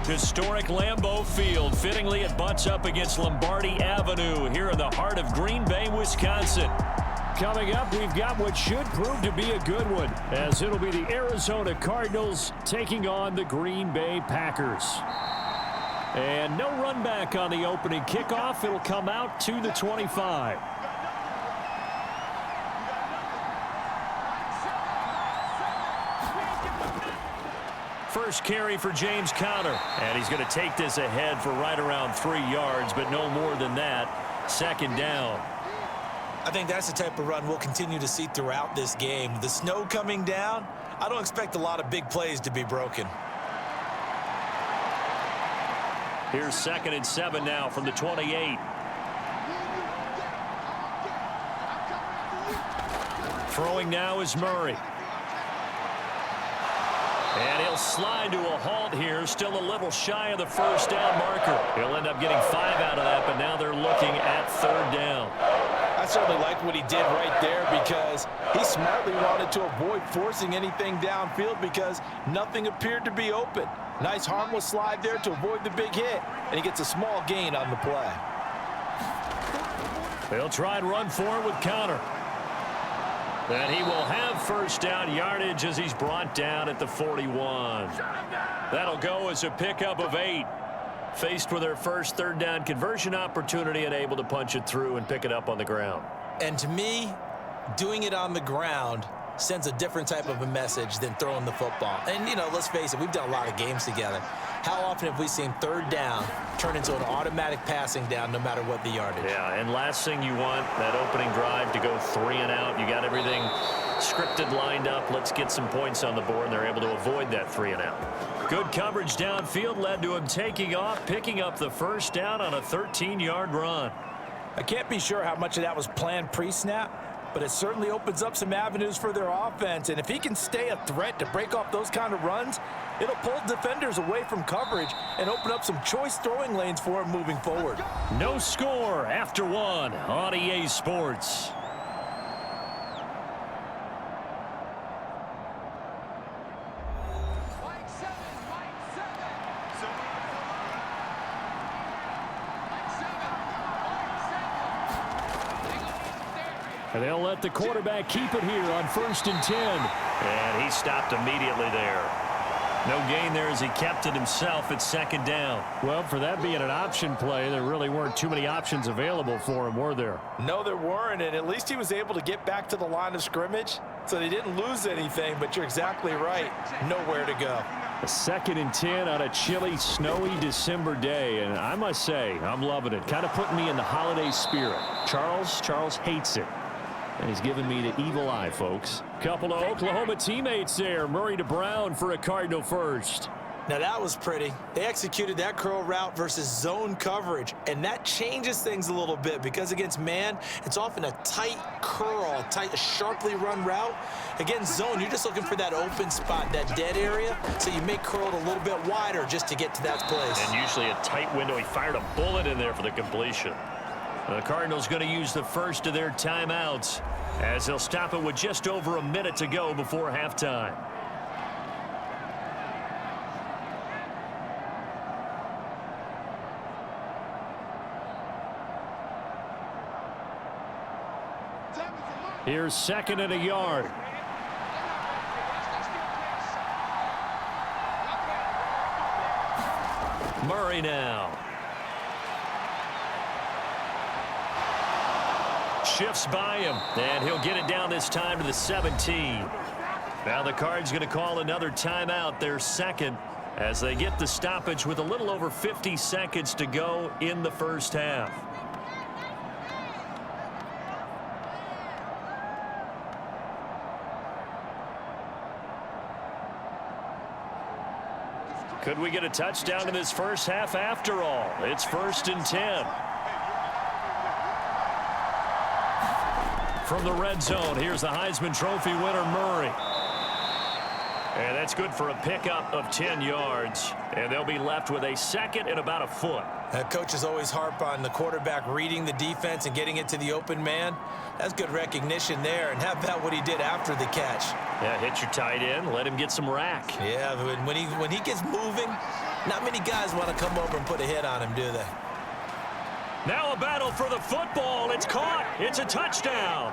Historic Lambeau Field. Fittingly, it butts up against Lombardi Avenue here in the heart of Green Bay, Wisconsin. Coming up, we've got what should prove to be a good one, as it'll be the Arizona Cardinals taking on the Green Bay Packers. And no run back on the opening kickoff. It'll come out to the 25. First carry for James Conner. And he's going to take this ahead for right around 3 yards, but no more than that. Second down. I think that's the type of run we'll continue to see throughout this game. The snow coming down, I don't expect a lot of big plays to be broken. Here's 2nd and 7 now from the 28. Throwing now is Murray. And he'll slide to a halt here, still a little shy of the first down marker. He'll end up getting 5 out of that, but now they're looking at 3rd down. I certainly like what he did right there because he smartly wanted to avoid forcing anything downfield because nothing appeared to be open. Nice harmless slide there to avoid the big hit, and he gets a small gain on the play. They'll try and run for it with Conner. And he will have first down yardage as he's brought down at the 41. That'll go as a pickup of 8. Faced with their first 3rd down conversion opportunity and able to punch it through and pick it up on the ground. And to me, doing it on the ground sends a different type of a message than throwing the football. And, you know, let's face it, we've done a lot of games together. How often have we seen 3rd down turn into an automatic passing down no matter what the yardage? Yeah, and last thing you want, that opening drive to go 3 and out. You got everything scripted, lined up. Let's get some points on the board, and they're able to avoid that 3 and out. Good coverage downfield led to him taking off, picking up the first down on a 13-yard run. I can't be sure how much of that was planned pre-snap, but it certainly opens up some avenues for their offense. And if he can stay a threat to break off those kind of runs, it'll pull defenders away from coverage and open up some choice throwing lanes for him moving forward. No score after 1 on EA Sports. And they'll let the quarterback keep it here on 1st and 10. And he stopped immediately there. No gain there as he kept it himself at 2nd down. Well, for that being an option play, there really weren't too many options available for him, were there? No, there weren't, and at least he was able to get back to the line of scrimmage, so they didn't lose anything, but you're exactly right. Nowhere to go. A 2nd and 10 on a chilly, snowy December day, and I must say, I'm loving it. Kind of putting me in the holiday spirit. Charles hates it. And he's giving me the evil eye, folks. Couple of Oklahoma teammates there. Murray to Brown for a Cardinal first. Now that was pretty. They executed that curl route versus zone coverage, and that changes things a little bit because against man, it's often a tight curl, a sharply run route. Against zone, you're just looking for that open spot, that dead area, so you may curl it a little bit wider just to get to that place. And usually a tight window. He fired a bullet in there for the completion. The Cardinals going to use the first of their timeouts as they'll stop it with just over a minute to go before halftime. Here's 2nd and a yard. Murray now. Shifts by him, and he'll get it down this time to the 17. Now the Cards going to call another timeout, their 2nd, as they get the stoppage with a little over 50 seconds to go in the first half. Could we get a touchdown in this first half after all? It's 1st and 10. From the red zone, here's the Heisman Trophy winner, Murray. And that's good for a pickup of 10 yards. And they'll be left with a 2nd and about a foot. Coaches always harp on the quarterback reading the defense and getting it to the open man. That's good recognition there. And how about what he did after the catch? Yeah, hit your tight end, let him get some rack. Yeah, when he gets moving, Not many guys want to come over and put a hit on him, do they? Now a battle for the football. It's caught. It's a touchdown.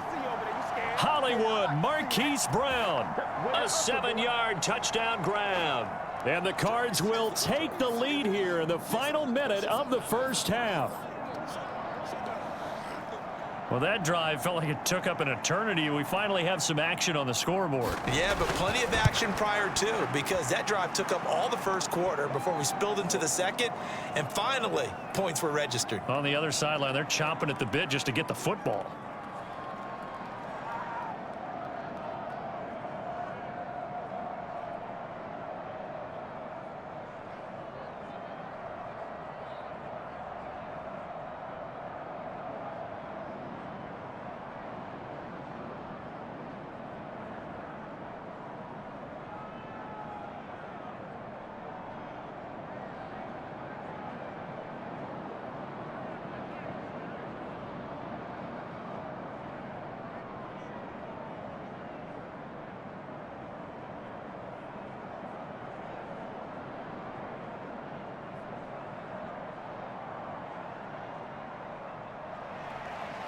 Hollywood Marquise Brown. A 7-yard touchdown grab. And the Cards will take the lead here in the final minute of the first half. Well, that drive felt like it took up an eternity. We finally have some action on the scoreboard. Yeah, but plenty of action prior to, because that drive took up all the first quarter before we spilled into the second, and finally, points were registered. On the other sideline, they're chomping at the bit just to get the football.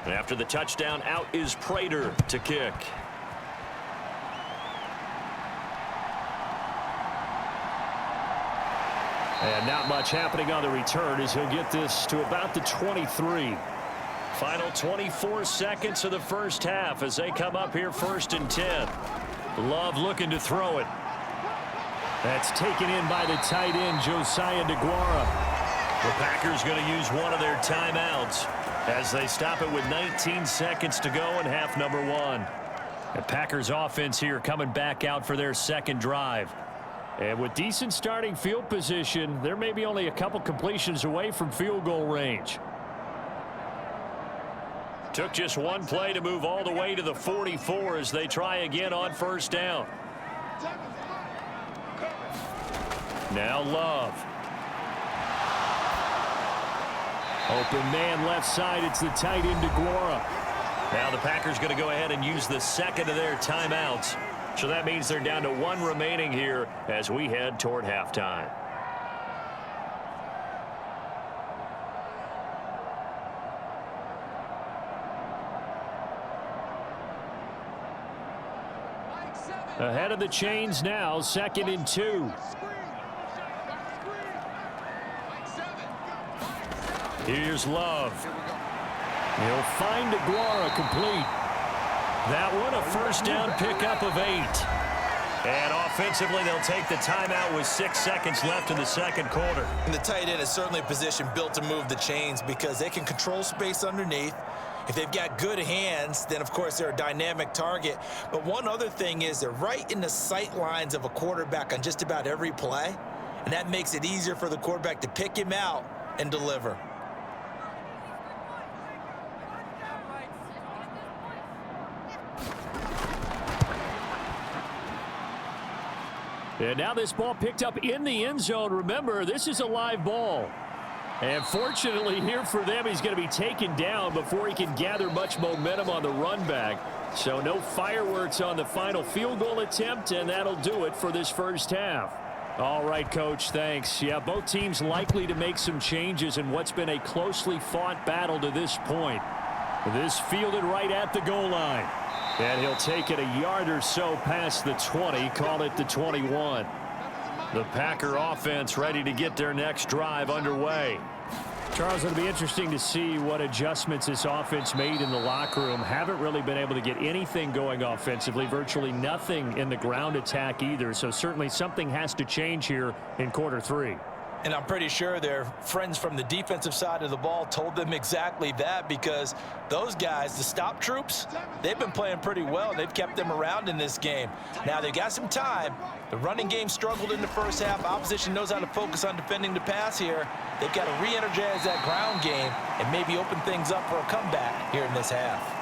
After the touchdown, out is Prater to kick. And not much happening on the return as he'll get this to about the 23. Final 24 seconds of the first half as they come up here 1st and 10. Love looking to throw it. That's taken in by the tight end, Josiah DeGuara. The Packers going to use one of their timeouts as they stop it with 19 seconds to go in half number 1. The Packers offense here coming back out for their second drive. And with decent starting field position, there may be only a couple completions away from field goal range. Took just one play to move all the way to the 44 as they try again on first down. Now Love. Open man left side. It's the tight end DeGuara. Now the Packers going to go ahead and use the second of their timeouts. So that means they're down to one remaining here as we head toward halftime. Ahead of the chains now, 2nd and 2. Here's Love. He'll find DeGuara complete. That one a first down pickup of 8. And offensively, they'll take the timeout with 6 seconds left in the second quarter. And the tight end is certainly a position built to move the chains because they can control space underneath. If they've got good hands, then, of course, they're a dynamic target. But one other thing is they're right in the sight lines of a quarterback on just about every play. And that makes it easier for the quarterback to pick him out and deliver. And now this ball picked up in the end zone. Remember, this is a live ball. And fortunately here for them, he's going to be taken down before he can gather much momentum on the run back. So no fireworks on the final field goal attempt, and that'll do it for this first half. All right, Coach, thanks. Yeah, both teams likely to make some changes in what's been a closely fought battle to this point. This fielded right at the goal line. And he'll take it a yard or so past the 20, call it the 21. The Packer offense ready to get their next drive underway. Charles, it'll be interesting to see what adjustments this offense made in the locker room. Haven't really been able to get anything going offensively, virtually nothing in the ground attack either. So certainly something has to change here in quarter 3. And I'm pretty sure their friends from the defensive side of the ball told them exactly that, because those guys, the stop troops, they've been playing pretty well. They've kept them around in this game. Now they've got some time. The running game struggled in the first half. Opposition knows how to focus on defending the pass here. They've got to re-energize that ground game and maybe open things up for a comeback here in this half.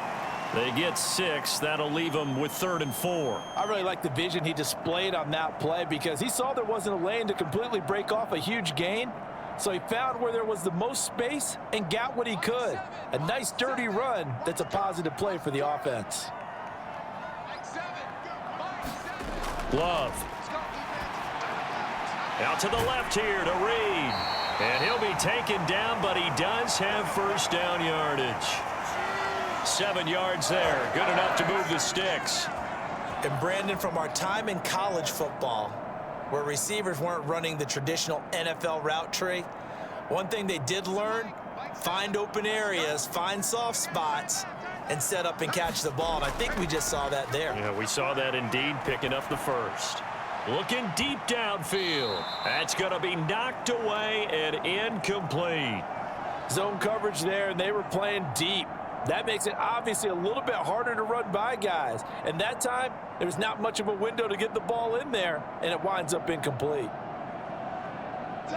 They get 6. That'll leave them with 3rd and 4. I really like the vision he displayed on that play because he saw there wasn't a lane to completely break off a huge gain. So he found where there was the most space and got what he could. A nice dirty run that's a positive play for the offense. Love. Out to the left here to Reed. And he'll be taken down, but he does have first down yardage. 7 yards there. Good enough to move the sticks. And Brandon, from our time in college football, where receivers weren't running the traditional NFL route tree, one thing they did learn, find open areas, find soft spots, and set up and catch the ball. And I think we just saw that there. Yeah, we saw that indeed, picking up the first. Looking deep downfield. That's going to be knocked away and incomplete. Zone coverage there, and they were playing deep. That makes it obviously a little bit harder to run by guys. And that time, there's not much of a window to get the ball in there, and it winds up incomplete.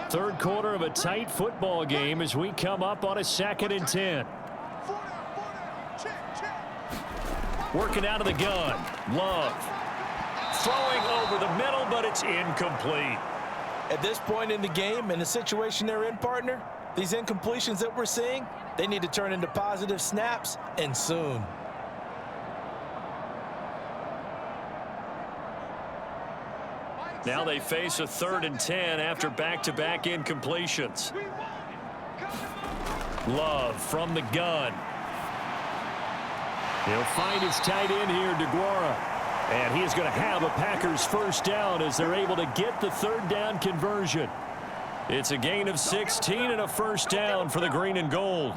Third quarter of a tight football game as we come up on a 2nd and 10. Working out of the gun. Love. Throwing over the middle, but it's incomplete. At this point in the game, in the situation they're in, partner, these incompletions that we're seeing, they need to turn into positive snaps, and soon. Now they face a 3rd and 10 after back-to-back incompletions. Love from the gun. He'll find his tight end here, DeGuara. And he is going to have a Packers first down as they're able to get the 3rd down conversion. It's a gain of 16 and a first down for the green and gold.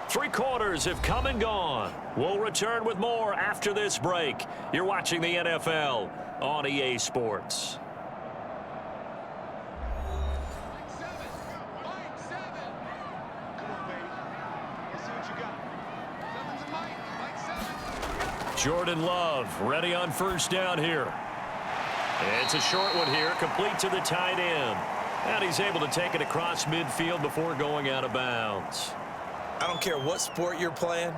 Three quarters have come and gone. We'll return with more after this break. You're watching the NFL on EA Sports. Jordan Love ready on first down here. It's a short one here, complete to the tight end. And he's able to take it across midfield before going out of bounds. I don't care what sport you're playing.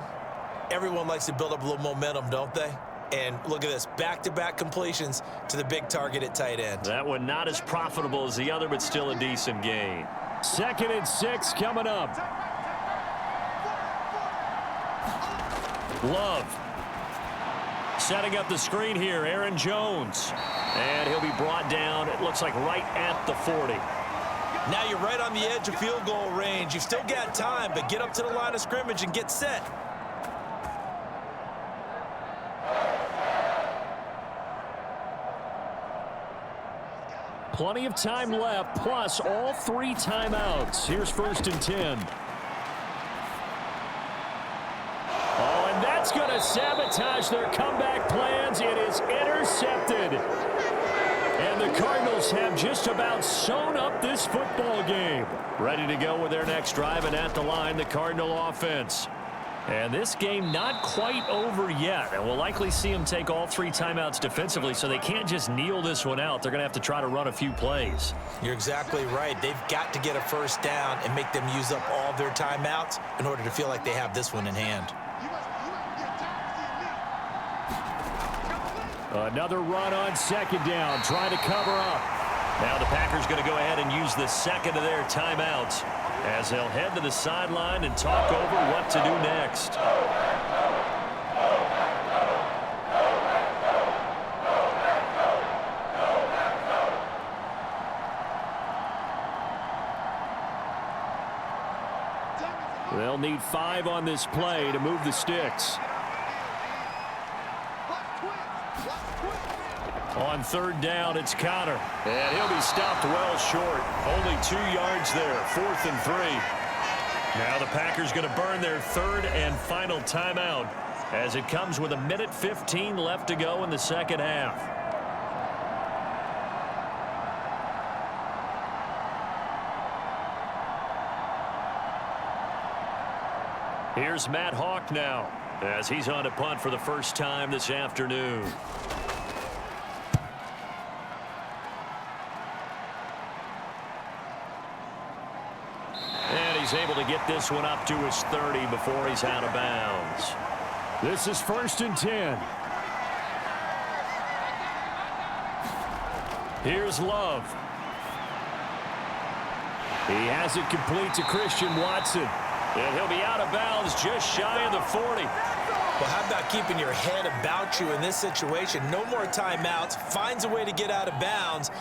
Everyone likes to build up a little momentum, don't they? And look at this, back-to-back completions to the big target at tight end. That one not as profitable as the other, but still a decent gain. 2nd and 6 coming up. Love. Setting up the screen here, Aaron Jones. And he'll be brought down, it looks like right at the 40. Now you're right on the edge of field goal range. You've still got time, but get up to the line of scrimmage and get set. Plenty of time left, plus all 3 timeouts. Here's 1st and 10. Oh, and that's going to sabotage their comeback plans. It is intercepted. And the Cardinals have just about sewn up this football game. Ready to go with their next drive, and at the line, the Cardinal offense. And this game not quite over yet. And we'll likely see them take all 3 timeouts defensively, so they can't just kneel this one out. They're going to have to try to run a few plays. You're exactly right. They've got to get a first down and make them use up all their timeouts in order to feel like they have this one in hand. Another run on 2nd down, trying to cover up. Now the Packers going to go ahead and use the 2nd of their timeouts as they'll head to the sideline and talk over what to do next. They'll need 5 on this play to move the sticks. On 3rd down, it's Connor. And he'll be stopped well short. Only 2 yards there, 4th and 3. Now the Packers going to burn their 3rd and final timeout as it comes with 1:15 left to go in the 2nd half. Here's Matt Hawk now as he's on to punt for the first time this afternoon. He's able to get this one up to his 30 before he's out of bounds. This is 1st and 10. Here's Love. He has it complete to Christian Watson. And he'll be out of bounds just shy of the 40. Well, how about keeping your head about you in this situation? No more timeouts. Finds a way to get out of bounds.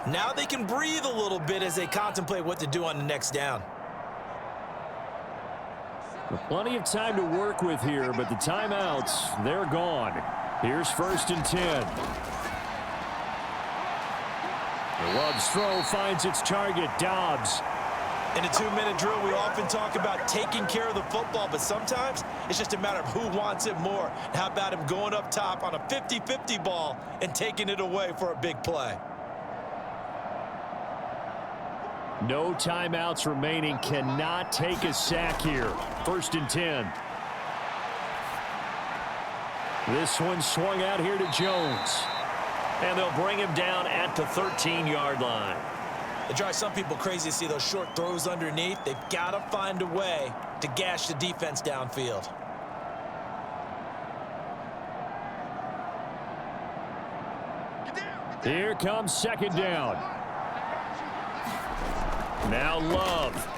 Now they can breathe a little bit as they contemplate what to do on the next down. Plenty of time to work with here, but the timeouts, they're gone. Here's 1st and 10. The Love's throw finds its target, Dobbs. In a 2-minute drill, we often talk about taking care of the football, but sometimes it's just a matter of who wants it more. How about him going up top on a 50-50 ball and taking it away for a big play? No timeouts remaining. Cannot take a sack here. 1st and 10. This one swung out here to Jones. And they'll bring him down at the 13-yard line. It drives some people crazy to see those short throws underneath. They've got to find a way to gash the defense downfield. Here comes 2nd down. Now Love.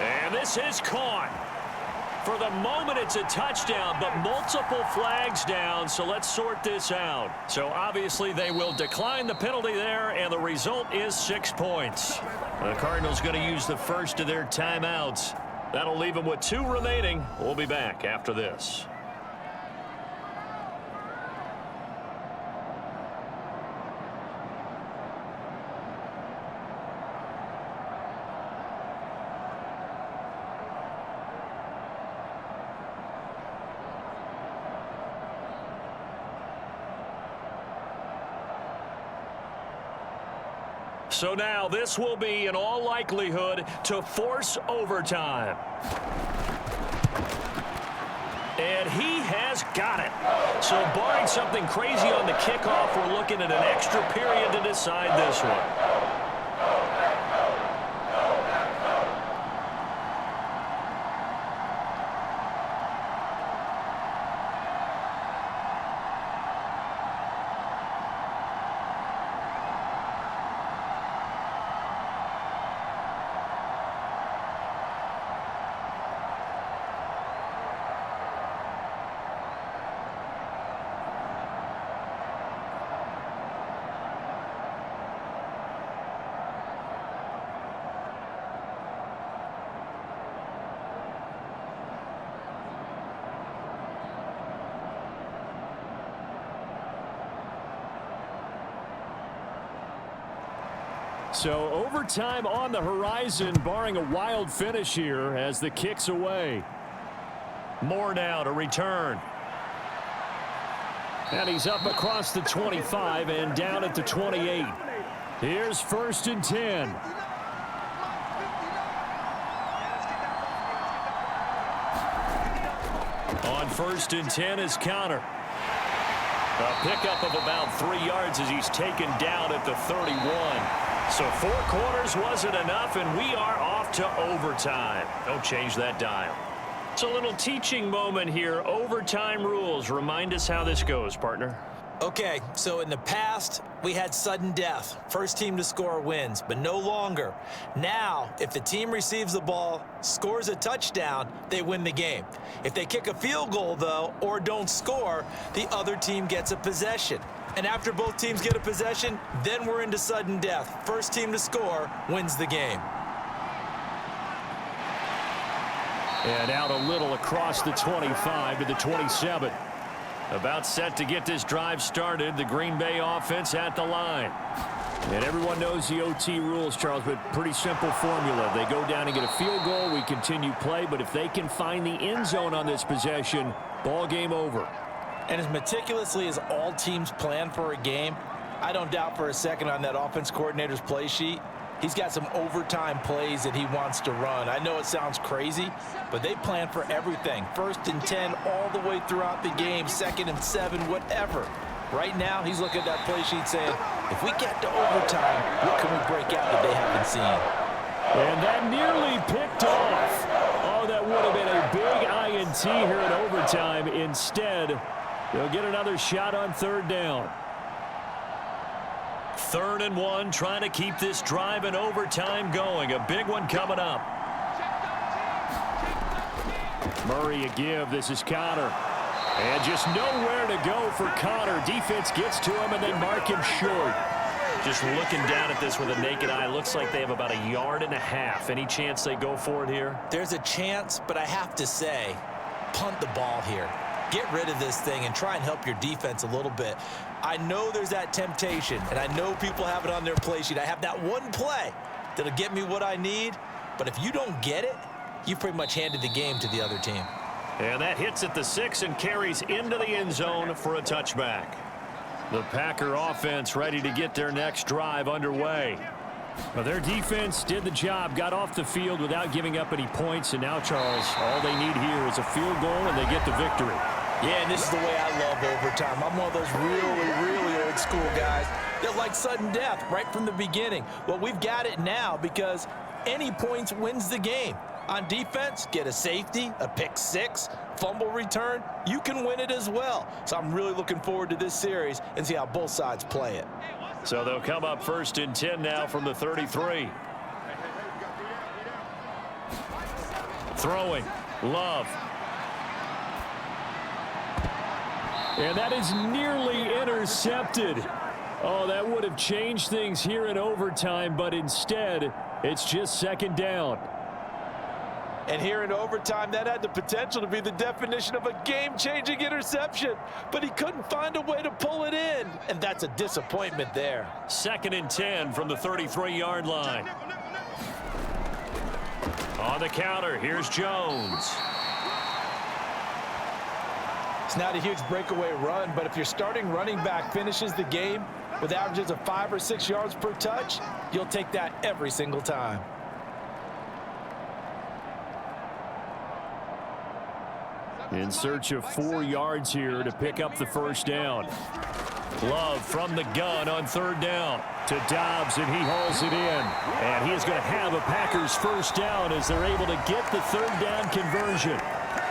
And this is caught. For the moment, it's a touchdown, but multiple flags down, so let's sort this out. So obviously they will decline the penalty there, and the result is 6 points. The Cardinals going to use the first of their timeouts. That'll leave them with 2 remaining. We'll be back after this. So now this will be, in all likelihood, to force overtime. And he has got it. So barring something crazy on the kickoff, we're looking at an extra period to decide this one. So overtime on the horizon, barring a wild finish here as the kick's away. Moore now to return. And he's up across the 25 and down at the 28. Here's 1st and 10. On 1st and 10 is Connor. A pickup of about 3 yards as he's taken down at the 31. So 4 quarters wasn't enough, and we are off to overtime. Don't change that dial. It's a little teaching moment here. Overtime rules. Remind us how this goes, partner. Okay, so in the past, we had sudden death. First team to score wins, but no longer. Now, if the team receives the ball, scores a touchdown, they win the game. If they kick a field goal, though, or don't score, the other team gets a possession. And after both teams get a possession, then we're into sudden death. First team to score wins the game. And out a little across the 25 to the 27. About set to get this drive started. The Green Bay offense at the line. And everyone knows the OT rules, Charles, but pretty simple formula. They go down and get a field goal, we continue play, but if they can find the end zone on this possession, ball game over. And as meticulously as all teams plan for a game, I don't doubt for a second on that offense coordinator's play sheet, he's got some overtime plays that he wants to run. I know it sounds crazy, but they plan for everything. 1st and 10 all the way throughout the game, 2nd and 7, whatever. Right now, he's looking at that play sheet saying, if we get to overtime, what can we break out that they haven't seen? And that nearly picked off. Oh, that would have been a big INT here in overtime. Instead, they'll get another shot on 3rd down. 3rd and 1, trying to keep this drive in overtime going. A big one coming up. Murray a give. This is Connor. And just nowhere to go for Connor. Defense gets to him, and they mark him short. Just looking down at this with a naked eye, looks like they have about 1.5 yards. Any chance they go for it here? There's a chance, but I have to say, punt the ball here. Get rid of this thing and try and help your defense a little bit. I know there's that temptation, and I know people have it on their play sheet. I have that one play that'll get me what I need, but if you don't get it, you've pretty much handed the game to the other team. And that hits at the 6 and carries into the end zone for a touchback. The Packer offense ready to get their next drive underway. Well, their defense did the job, got off the field without giving up any points, and now, Charles, all they need here is a field goal, and they get the victory. Yeah, and this is the way I love overtime. I'm one of those really old school guys that like sudden death right from the beginning. Well, we've got it now because any points wins the game. On defense, get a safety, a pick 6, fumble return, you can win it as well. So I'm really looking forward to this series and see how both sides play it. So they'll come up 1st and 10 now from the 33. Throwing, Love. And that is nearly intercepted. Oh, that would have changed things here in overtime, but instead, it's just 2nd down. And here in overtime, that had the potential to be the definition of a game-changing interception. But he couldn't find a way to pull it in. And that's a disappointment there. 2nd and 10 from the 33-yard line. On the counter, here's Jones. It's not a huge breakaway run, but if your starting running back finishes the game with averages of 5 or 6 yards per touch, you'll take that every single time. In search of 4 yards here to pick up the 1st down. Love from the gun on 3rd down to Dobbs, and he hauls it in. And he is going to have a Packers 1st down as they're able to get the 3rd down conversion.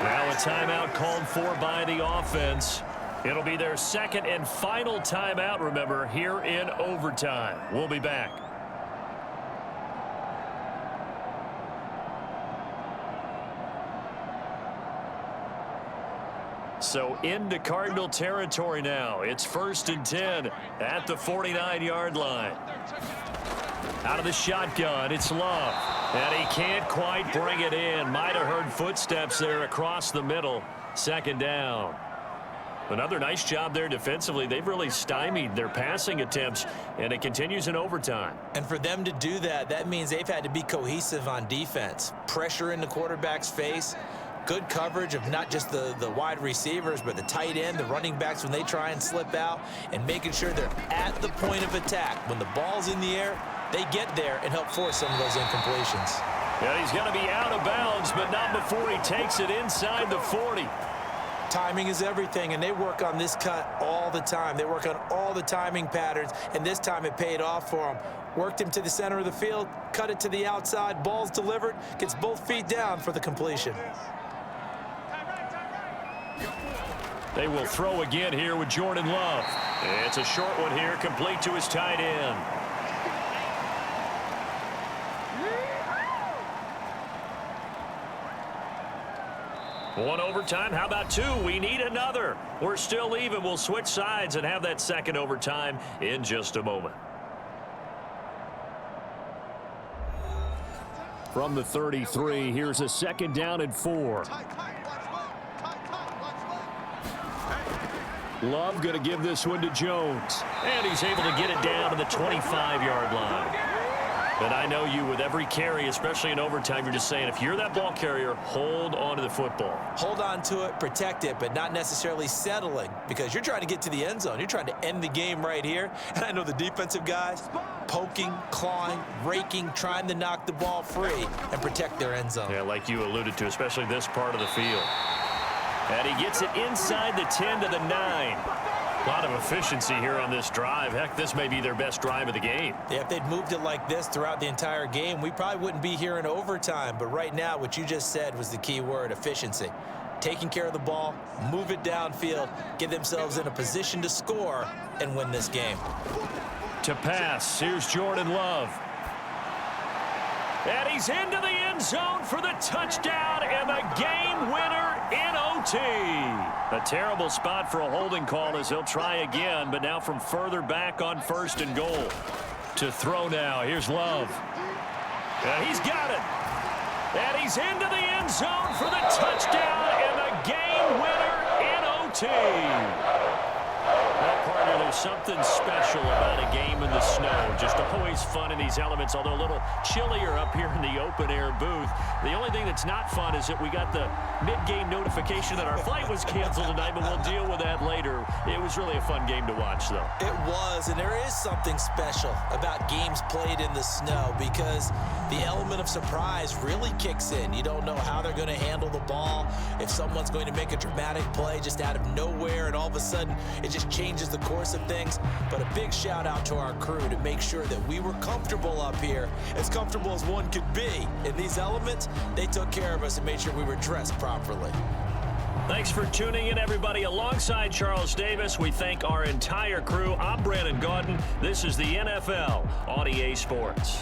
Now a timeout called for by the offense. It'll be their 2nd and final timeout, remember, here in overtime. We'll be back. So into Cardinal territory now. It's 1st and 10 at the 49-yard line. Out of the shotgun, it's Love. And he can't quite bring it in. Might have heard footsteps there across the middle. 2nd down. Another nice job there defensively. They've really stymied their passing attempts, and it continues in overtime. And for them to do that, that means they've had to be cohesive on defense. Pressure in the quarterback's face. Good coverage of not just the wide receivers, but the tight end, the running backs when they try and slip out, and making sure they're at the point of attack. When the ball's in the air, they get there and help force some of those incompletions. Yeah, he's going to be out of bounds, but not before he takes it inside the 40. Timing is everything, and they work on this cut all the time. They work on all the timing patterns, and this time it paid off for them. Worked him to the center of the field, cut it to the outside, ball's delivered, gets both feet down for the completion. They will throw again here with Jordan Love. It's a short one here, complete to his tight end. One overtime. How about 2? We need another. We're still even. We'll switch sides and have that 2nd overtime in just a moment. From the 33, here's a 2nd down and 4. Love going to give this one to Jones. And he's able to get it down to the 25-yard line. But I know you, with every carry, especially in overtime, you're just saying, if you're that ball carrier, hold on to the football. Hold on to it, protect it, but not necessarily settling, because you're trying to get to the end zone. You're trying to end the game right here. And I know the defensive guys poking, clawing, raking, trying to knock the ball free and protect their end zone. Yeah, like you alluded to, especially this part of the field. And he gets it inside the 10 to the 9. A lot of efficiency here on this drive. Heck, this may be their best drive of the game. Yeah, if they'd moved it like this throughout the entire game, we probably wouldn't be here in overtime. But right now, what you just said was the key word, efficiency. Taking care of the ball, move it downfield, get themselves in a position to score and win this game. To pass, here's Jordan Love. And he's into the end zone for the touchdown, and the game winner OT. A terrible spot for a holding call as they'll try again, but now from further back on 1st and goal. To throw now. Here's Love. And he's got it. And he's into the end zone for the touchdown and the game winner in OT. Well, partner, there's something special about a game in the snow. Just always fun in these elements, although a little chillier up here in the open-air booth. The only thing that's not fun is that we got the mid-game notification that our flight was canceled tonight, but we'll deal with that later. It was really a fun game to watch, though. It was, and there is something special about games played in the snow because the element of surprise really kicks in. You don't know how they're going to handle the ball, if someone's going to make a dramatic play just out of nowhere, and all of a sudden it just changes the course of things. But a big shout out to our crew to make sure that we were comfortable up here, as comfortable as one could be. In these elements, they took care of us and made sure we were dressed properly. Thanks for tuning in, everybody. Alongside Charles Davis, we thank our entire crew. I'm Brandon Gaudin. This is the NFL on EA Sports.